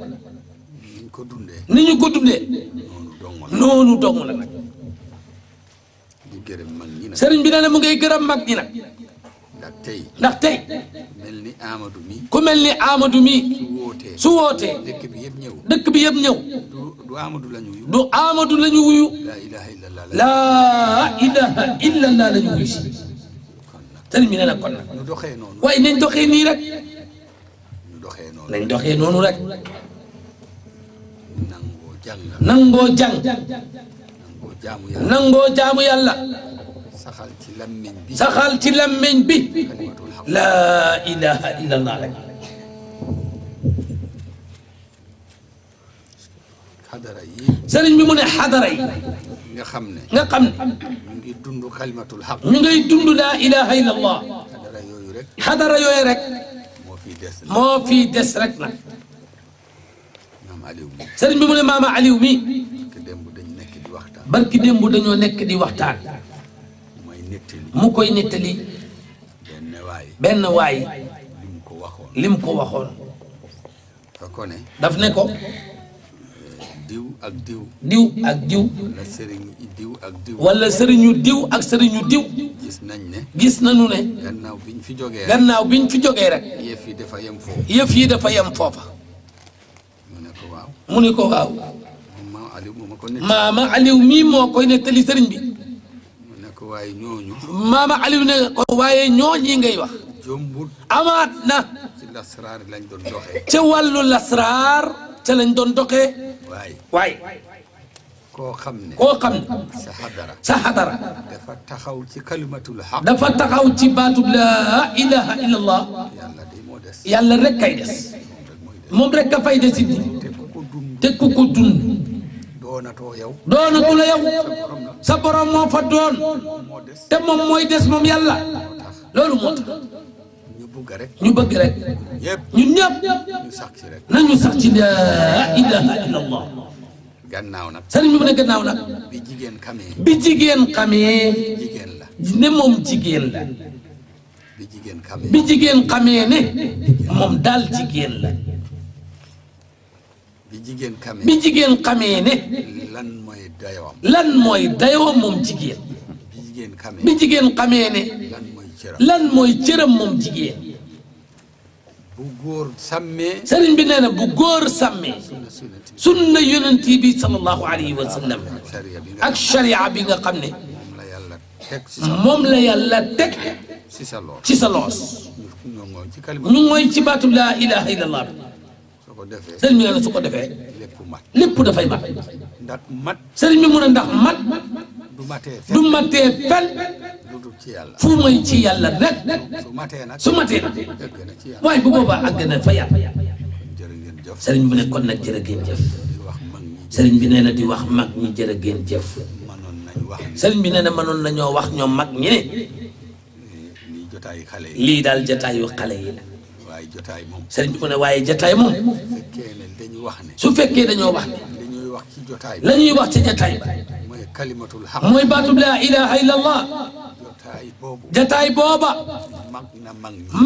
ni ñu ko dundee noonu dong la nag sëriñ bi nee na mu ngay gërëm mag ñi nag ndax tey ku mel ni Amadou mi su wootee dëkk bi yëpp ñëw du Amadou la ñu wuyu laa ilaha illallah la ñu wuyu si sëriñ bi nee na kon nag waaye nañ doxee nii rek nañ doxee noonu rek nangoo jàng nangoo jaamu yàlla saxal ci lammeñ bi laa ilaha illallah rek sëriñ bi mu ne xadara yi nga xam ne ñu ngi dund kalimatul xaq ñu ngay dund laa ilaha illallah xadara yooyu rek moo fii des rek nag sëriñ bi mu ne maama Aliou mi barki démb dañoo nekk di waxtaan mu koy nettali benn waay lim ko waxoon daf ne ko diw ak diw wala sëriñu diw ak sëriñu diw gis nañu ne gannaaw biñ fi jógee rek yëf yi dafa yem foofa mu ne ko waaw maama Aliou mii moo koy nettali sëriñ bi maama Aliou ne ko waaye ñooñi ngay wax amaat na ca wàllu lasraar ca lañ doon doxee waaye koo xam ne sa xadara dafa taxaw ci kalimatul xaq dafa taxaw ci baatub laa ilaha illallah yàlla rek kay des moom rek ka fay des it te ku ko dund doonatu la yow sa borom moo fa doon te moom mooy des moom yàlla loolu moo tax ñu bëgg rek ñun ñëpp nañu sax ci laa ilaha illallah sëriñ bi mu ne gannaaw nag bi jigéen xamee ne moom jigéen la bi jigéen xamee ne moom daal jigéen la bi jigéen xamee ne lan mooy dayoom moom jigéen bi jigéen xamee ne lan mooy cëram moom jigéen bu góor sàmmee sëriñ bi nee na bu góor sàmmee sunna yonent bi sallallahu alayhi wa sallam ak sharia bi nga xam ne moom la yàlla teg ci sa loos ñu mooy ci baatu laa ilaha illallah sëriñ bi nee na su ko defee lépp dafay mat sëriñ bi mu ne ndax mat du matee fen fu may ci yàlla rek su matee nag waaye bu boobaa àgg na fa yàlla sëriñ bi ne kon nag jërë ngeen jëf sëriñ bi nee na di wax mag ñi jërë ngeen jëf sëriñ bi nee na mënoon nañoo wax ñoom mag ñi ne lii daal jotaayu xale yi la sëriñ bi mu ne waaye jotaay moom su fekkee dañoo wax ne la ñuy wax ci jotaay ba mooy baatub laa ilaha illallah jotaay booba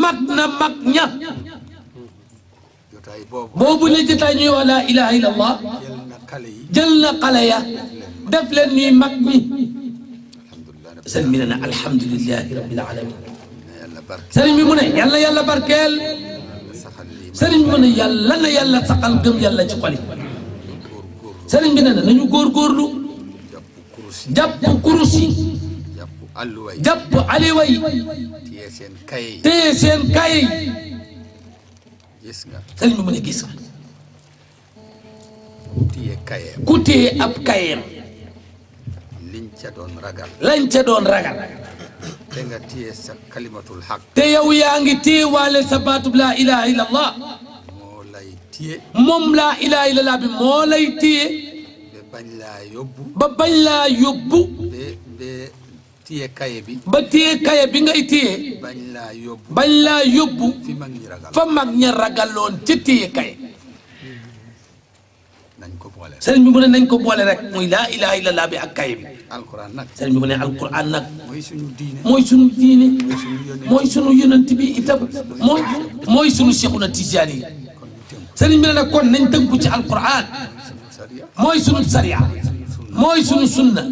mag na mag ña boobu la jotaay ñuy wax laa ilaha illallah jël na xale ya def leen ñuy mag ñi sëriñ bi ne na alhamdulilahi rabbil alamin sëriñ bi mu ne yàlla yàlla barkeel sëriñ bi mu ne yàlla na yàlla saxal gëm yàlla ci xol yi sëriñ bi ne na nañu góorgóorlu jàpp kurus yi jàpp aliwa yi téye seen kaye yi sëriñ bi mu ne gis nga ku téye ab kayeem lañ ca doon ragal te nga téye sa kalimatul xaq te yow yaa ngi téye waale sa baatub laa ilaha illallah moo lay téye moom laa ilaha illallah bi moo lay téye ba bañ laa yóbbu ba téye kaye bi ba téye kaye bi ngay téye bañ laa yóbbu fa mag ña ragaloon ca téye kaye sëriñ bi mu ne nañ ko boole rek muy laa ilaha illallah bi ak kaye bi sëriñ bi mu ne alquran nag mooy sunu diine mooy sunu yonent bi itam mooy sunu Seexuna Tijaan yi sëriñ bi ne nag kon nañ tënku ci alquran mooy sunu sariya mooy sunu sunna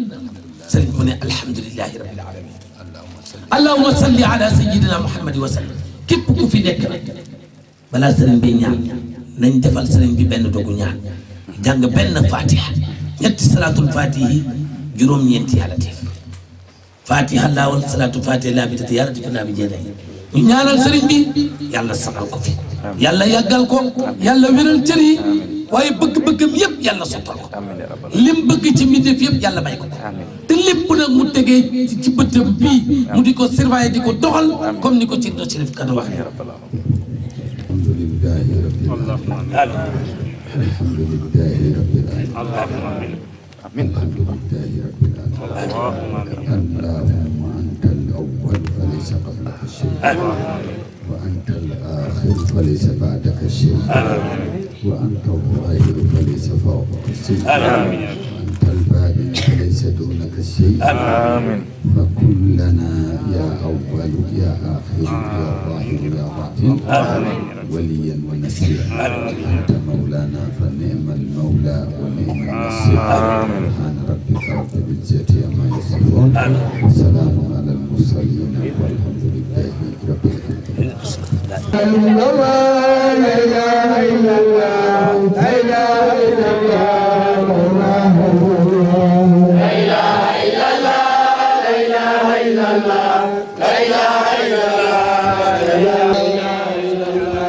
sëriñ bi mu ne alhamdulilahi rabbil alamin allahumma salli ala sayyidina muhammad wa sallam képp ku fi nekk nag balaa sëriñ bi ñaan nañ defal sëriñ bi benn dogu ñaan jàng benn fatiha ñetti salaatul fatihi juróom-ñeenti yàlla teef fatiha laa wal salaatul fatiha laa bi tati yàlla def naa bi jéeday ñu ñaanal sëriñ bi yàlla saxal ko fi yàlla yàggal ko yàlla wéral cër yi waaye bëgg-bëggam yëpp yàlla sottal ko lim bëgg ci mbindeef yëpp yàlla may ko te lépp nag mu tegee ci bëttam bii mu di ko surveiller di ko doxal comme ni ko ci no Chérif Kane wax الحمد لله رب العالمين اللهم امين الحمد لله رب العالمين اللهم انت الاول فليس قبلك شيء وأنت الآخر فليس بعدك شيء وأنت الظاهر فليس فوقك شيء وأنت الباطن فليس دونك شيء فكن لنا يا أول يا آخر يا ظاهر يا باطن وليا ونصيرا أنت مولانا فنعم المولى ونعم النصير سبحان ربك رب العزة عما يصفون وسلام على المرسلين والحمد لله رب العالمين. لا إله إلا الله لا إله إلا الله لا إله إلا الله لا إله إلا الله لا إله إلا الله لا إله إلا الله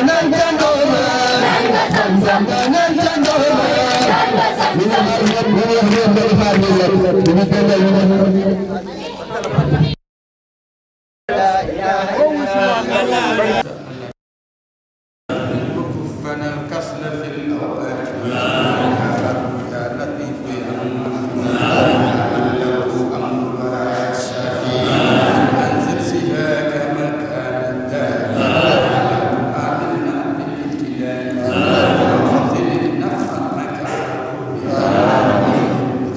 Nanga وكفنا الكسل في الأوقات يا لطيف يا له أمر ولا شافي أنزل سواك مكان الدار آمنا بالابتلاء أنزل النفع مكان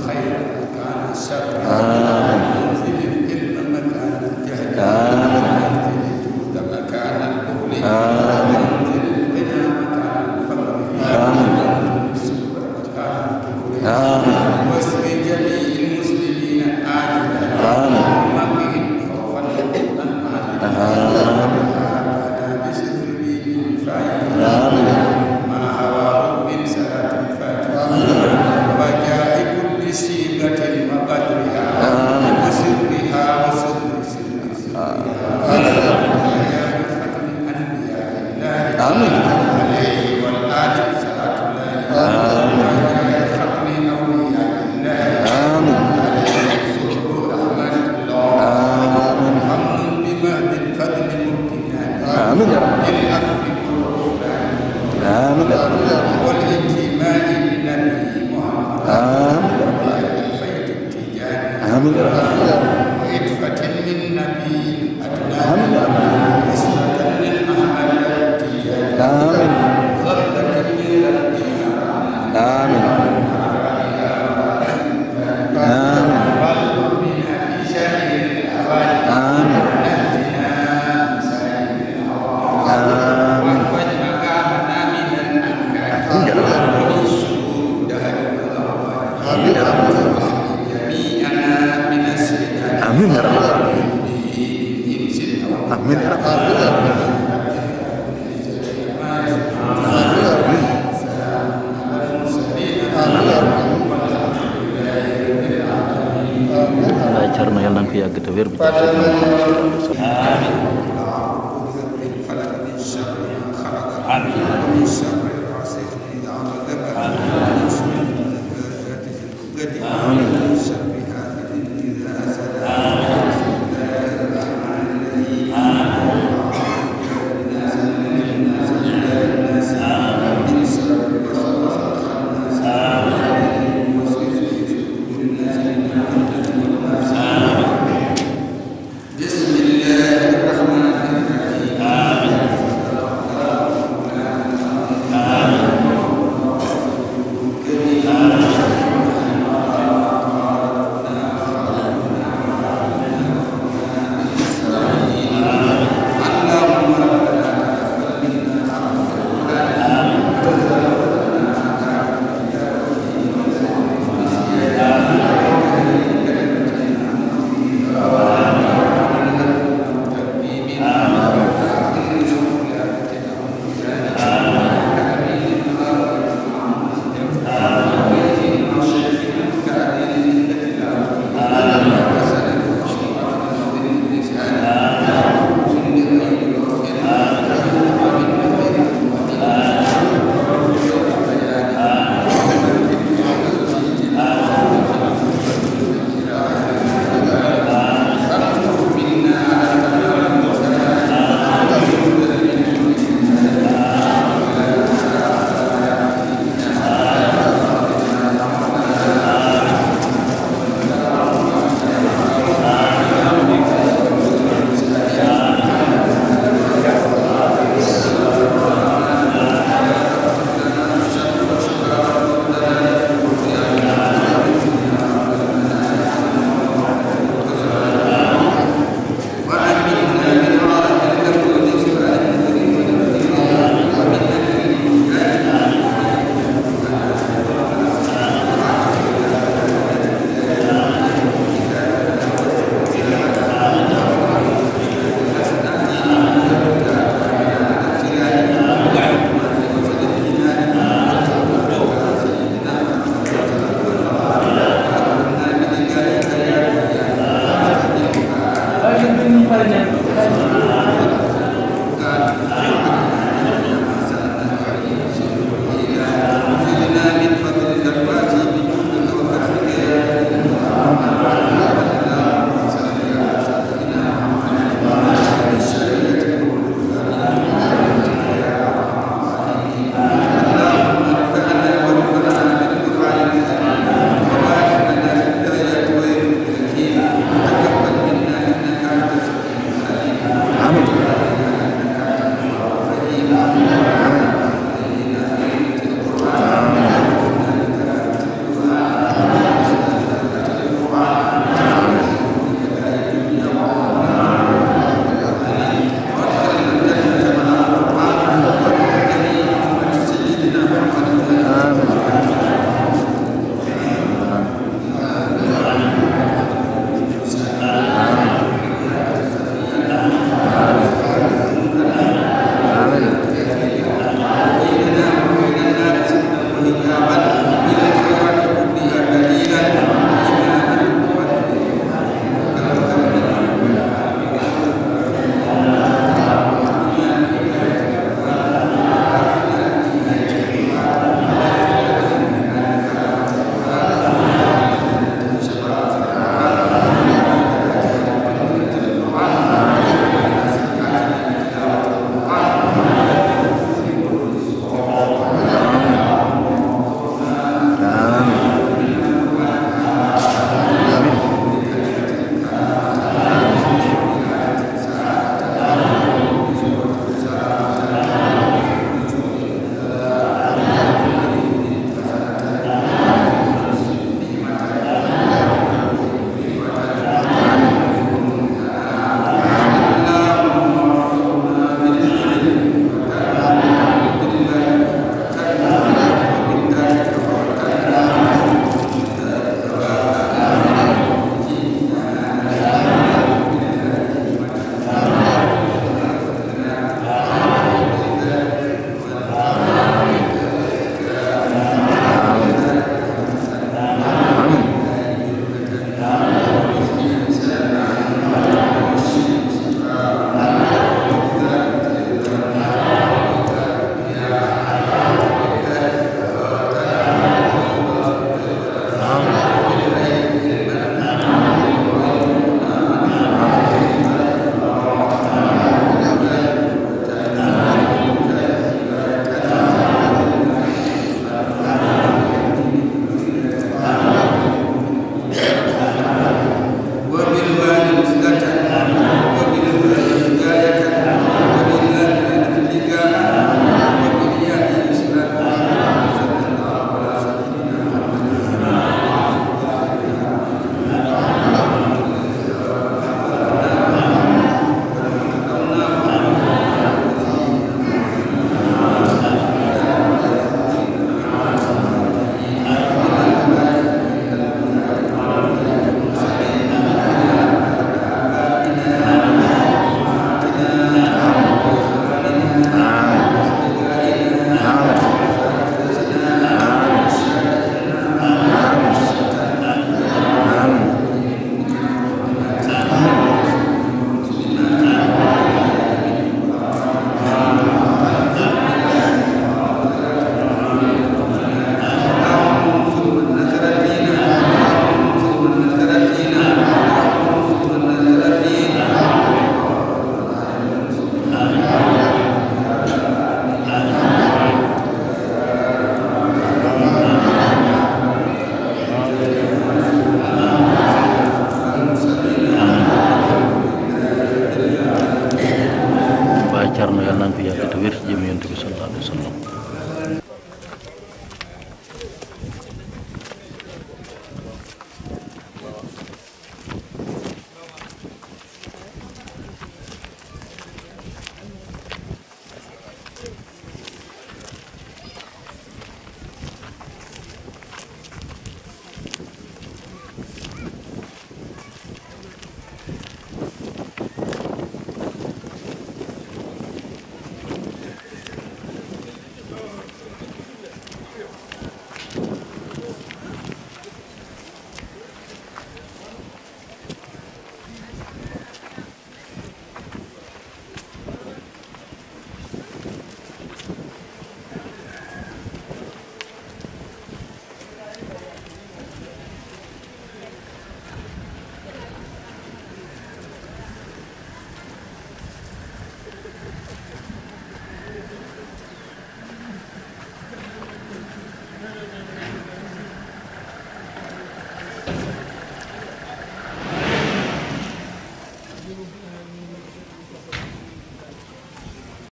خير مكان الشر أنزل العلم مكان الجهل أنزل الجود مكان البخل أنزل الغنى مكان الفقر أنزل السكر مكان الكفر واسق جميع المسلمين آجلا ومقهم خوفا حقا عاجلا بسر من فاعل ما هواه من صلاة الفاتحة وجاء كل صيغة وقدرها وسرها وسر سرها وجاء ختم أنبياء الله عليه والآل صلاة الله وجاء ختم أولياء الله عليه سرور رحمة الله محمد بمهد الفضل مبتنا بالعفو والغفران والانتماء لنبي محمد بالفيض التجاري وإدفة من نبي أدنان نسبة من أحمد التجاري ضربة من ربنا والمؤمن في شهر الأوان نهدنا من سائر الأوان واحفظ مقامنا من الأنكار ومن شرور دهر والأوان جميعنا من السيئات آمين يا رب آمين يا رب Baay Cerno yàlla na ko yàgg te wér bi آمين